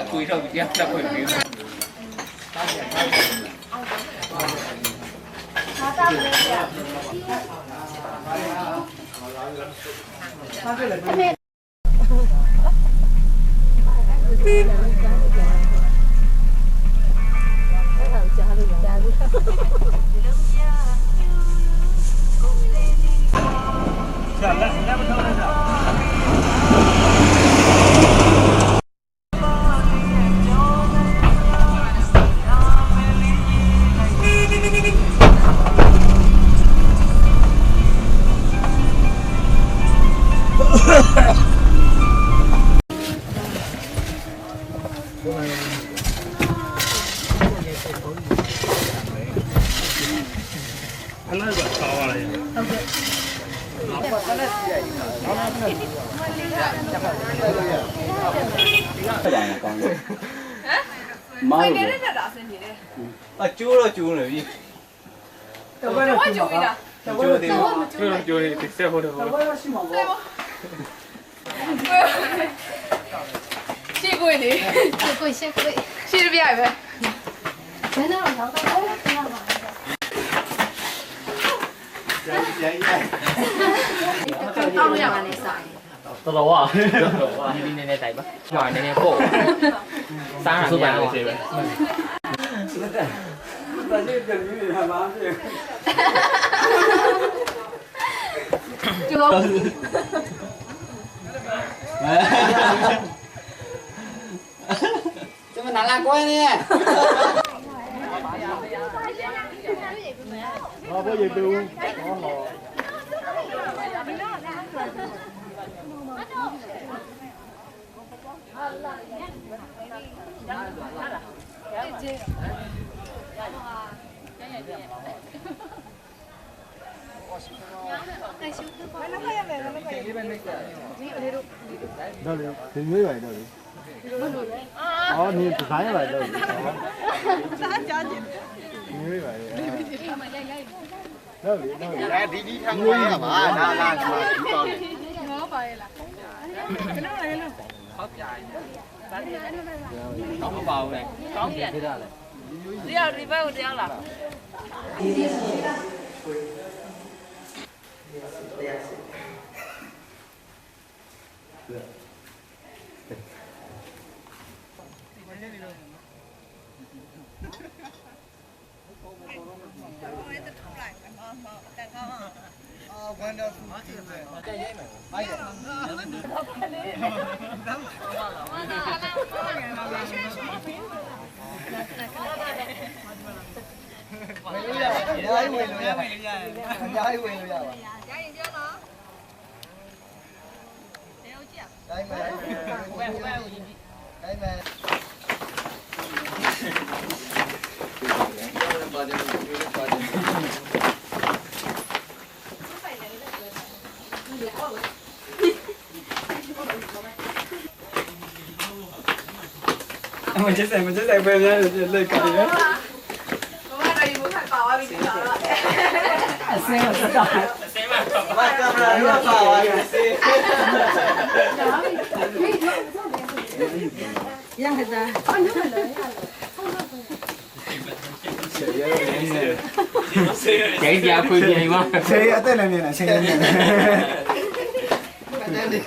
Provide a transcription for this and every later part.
เนี่ยคุยเราเนี่ยจะคุยกันအလားကစားရလေဟုတ်ကဲ့မောင်ကလည်းတာအဆင်ပြေတယ်အကျိုးတော့ကျိုးနေပြီတော့ဘာလို့ကျိုးနေတာတော့ဘာလို့ကျိုးနေဒီဆက်ဟုတ်တယ်တော့ဘာလို့ရှိမှာပေါ့ရှေ့ကိုလေရှေ့ပြရပဲဘယ်တော့ရောက်တော့လဲခဏပါတောင်းရမှာနေစားတော်တော်ဝါဒီနည်းနည်းတိုက်ပါဟိုနည်းနည်းပို့စားရမှာလေစေပဲဒါလေးပြန်ပြီးနေတာမှာဖြစ်ကျတော့怎么拿来关呢？ဘာပဲရေတူတော့လေဒီမျိုးရိုင်တော့လေအော်နေဒီဇိုင်းရိုင်တော့လေစားကြကြမျိုးရိုင်တော့လေဒီထမ်းခွဲရမှာလာဒီမှာဒီကောင်းတယ်ငေါပါရဲ့လားခဏလေးလို့ဟောပြရင်ကောင်းမပါဘူးလေကောင်းပြန်ဖြစ်တာလေတရားဒီဘက်ကိုတရားလားဝင်လို့ရပါအများကြီးဝင်လို့ရပါရရင်ပြောနော်တယောက်ကြည့်တိုင်းမယ်တိုင်းမယ်မကျစဲပဲများလက်ကြည့်ရအစင်းတော့တာအစင်းမှာဘာကင်မရာရောပါပါရဲ့စေးရဟတာအော်ညမလို့ကျိုင်းပြခွေပြိုင်ပါဆေးအသက်လည်းမြင်တယ်ဆေးလည်းမြင်တယ်ဒီ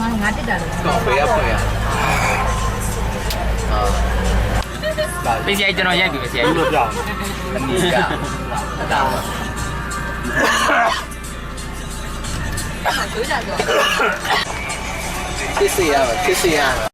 မှာငါတက်တာလို့တော့ပေးရပေးရပေးစီကျွန်တော်ရိုက်ပြီပေးစီဘူးလို့ပြောင်းအနည်းကတာဖြစ်စေရပါ